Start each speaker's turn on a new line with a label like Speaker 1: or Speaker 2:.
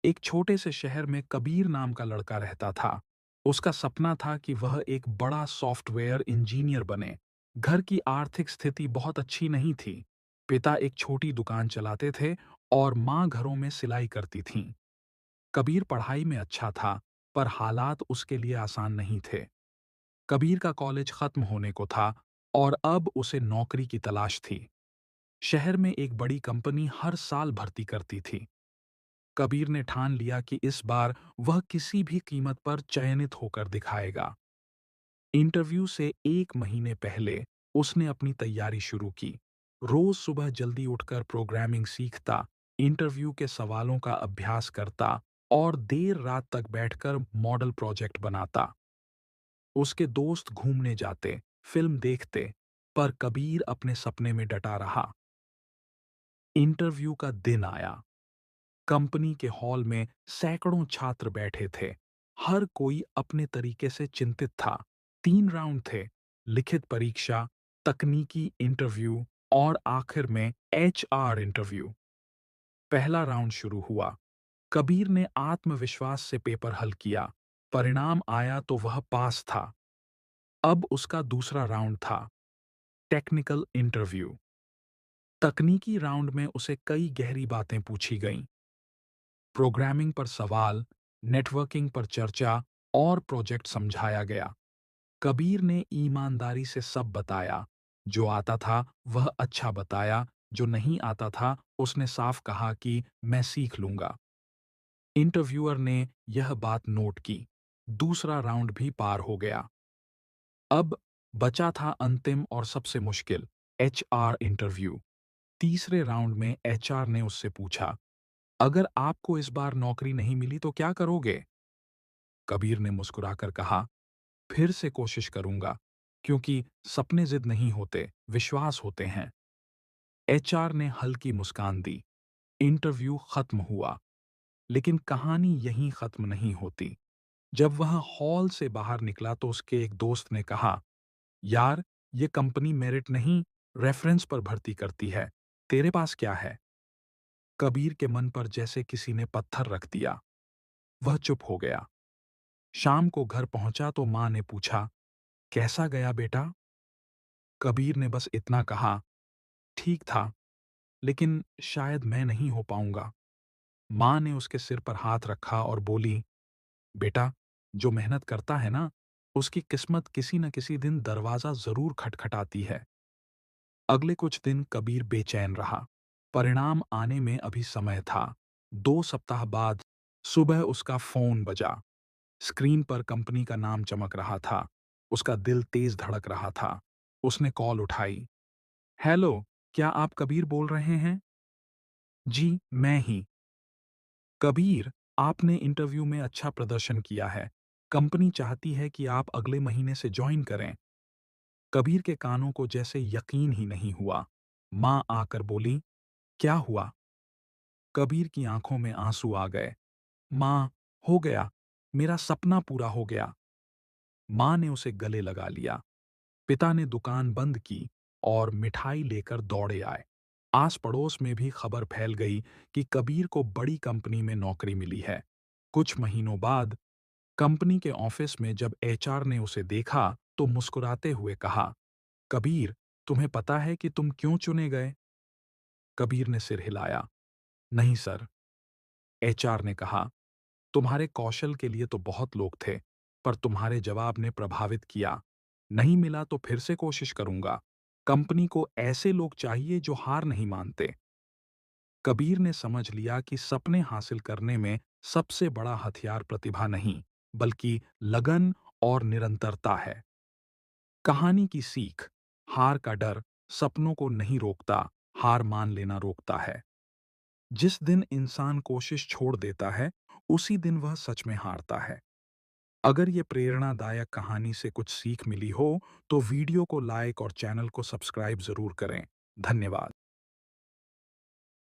Speaker 1: एक छोटे से शहर में कबीर नाम का लड़का रहता था। उसका सपना था कि वह एक बड़ा सॉफ्टवेयर इंजीनियर बने। घर की आर्थिक स्थिति बहुत अच्छी नहीं थी। पिता एक छोटी दुकान चलाते थे और माँ घरों में सिलाई करती थीं। कबीर पढ़ाई में अच्छा था, पर हालात उसके लिए आसान नहीं थे। कबीर का कॉलेज खत्म होने को था और अब उसे नौकरी की तलाश थी। शहर में एक बड़ी कंपनी हर साल भर्ती करती थी। कबीर ने ठान लिया कि इस बार वह किसी भी कीमत पर चयनित होकर दिखाएगा। इंटरव्यू से 1 महीने पहले उसने अपनी तैयारी शुरू की। रोज सुबह जल्दी उठकर प्रोग्रामिंग सीखता, इंटरव्यू के सवालों का अभ्यास करता और देर रात तक बैठकर मॉडल प्रोजेक्ट बनाता। उसके दोस्त घूमने जाते, फिल्म देखते, पर कबीर अपने सपने में डटा रहा। इंटरव्यू का दिन आया। कंपनी के हॉल में सैकड़ों छात्र बैठे थे। हर कोई अपने तरीके से चिंतित था। 3 राउंड थे: लिखित परीक्षा, तकनीकी इंटरव्यू और आखिर में एचआर इंटरव्यू। पहला राउंड शुरू हुआ। कबीर ने आत्मविश्वास से पेपर हल किया। परिणाम आया तो वह पास था। अब उसका दूसरा राउंड था, टेक्निकल इंटरव्यू। तकनीकी राउंड में उसे कई गहरी बातें पूछी गईं। प्रोग्रामिंग पर सवाल, नेटवर्किंग पर चर्चा और प्रोजेक्ट समझाया गया। कबीर ने ईमानदारी से सब बताया। जो आता था वह अच्छा बताया, जो नहीं आता था उसने साफ कहा कि मैं सीख लूंगा। इंटरव्यूअर ने यह बात नोट की। दूसरा राउंड भी पार हो गया। अब बचा था अंतिम और सबसे मुश्किल, एचआर इंटरव्यू। तीसरे राउंड में एचआर ने उससे पूछा, अगर आपको इस बार नौकरी नहीं मिली तो क्या करोगे? कबीर ने मुस्कुराकर कहा, फिर से कोशिश करूंगा, क्योंकि सपने जिद नहीं होते, विश्वास होते हैं। एचआर ने हल्की मुस्कान दी। इंटरव्यू खत्म हुआ, लेकिन कहानी यहीं खत्म नहीं होती। जब वह हॉल से बाहर निकला तो उसके एक दोस्त ने कहा, यार, ये कंपनी मेरिट नहीं, रेफरेंस पर भर्ती करती है। तेरे पास क्या है? कबीर के मन पर जैसे किसी ने पत्थर रख दिया। वह चुप हो गया। शाम को घर पहुंचा तो मां ने पूछा, कैसा गया बेटा? कबीर ने बस इतना कहा, ठीक था, लेकिन शायद मैं नहीं हो पाऊंगा। मां ने उसके सिर पर हाथ रखा और बोली, बेटा, जो मेहनत करता है ना, उसकी किस्मत किसी न किसी दिन दरवाजा जरूर खटखटाती है। अगले कुछ दिन कबीर बेचैन रहा। परिणाम आने में अभी समय था। 2 सप्ताह बाद सुबह उसका फोन बजा। स्क्रीन पर कंपनी का नाम चमक रहा था। उसका दिल तेज धड़क रहा था। उसने कॉल उठाई। हेलो, क्या आप कबीर बोल रहे हैं? जी, मैं ही। कबीर, आपने इंटरव्यू में अच्छा प्रदर्शन किया है। कंपनी चाहती है कि आप अगले महीने से ज्वाइन करें। कबीर के कानों को जैसे यकीन ही नहीं हुआ। मां आकर बोली, क्या हुआ? कबीर की आंखों में आंसू आ गए। मां, हो गया, मेरा सपना पूरा हो गया। मां ने उसे गले लगा लिया। पिता ने दुकान बंद की और मिठाई लेकर दौड़े आए। आस पड़ोस में भी खबर फैल गई कि कबीर को बड़ी कंपनी में नौकरी मिली है। कुछ महीनों बाद कंपनी के ऑफिस में जब एचआर ने उसे देखा तो मुस्कुराते हुए कहा, कबीर, तुम्हें पता है कि तुम क्यों चुने गए? कबीर ने सिर हिलाया, नहीं सर। एचआर ने कहा, तुम्हारे कौशल के लिए तो बहुत लोग थे, पर तुम्हारे जवाब ने प्रभावित किया। नहीं मिला तो फिर से कोशिश करूंगा। कंपनी को ऐसे लोग चाहिए जो हार नहीं मानते। कबीर ने समझ लिया कि सपने हासिल करने में सबसे बड़ा हथियार प्रतिभा नहीं, बल्कि लगन और निरंतरता है। कहानी की सीख, हार का डर सपनों को नहीं रोकता, हार मान लेना रोकता है। जिस दिन इंसान कोशिश छोड़ देता है, उसी दिन वह सच में हारता है। अगर ये प्रेरणादायक कहानी से कुछ सीख मिली हो, तो वीडियो को लाइक और चैनल को सब्सक्राइब जरूर करें। धन्यवाद।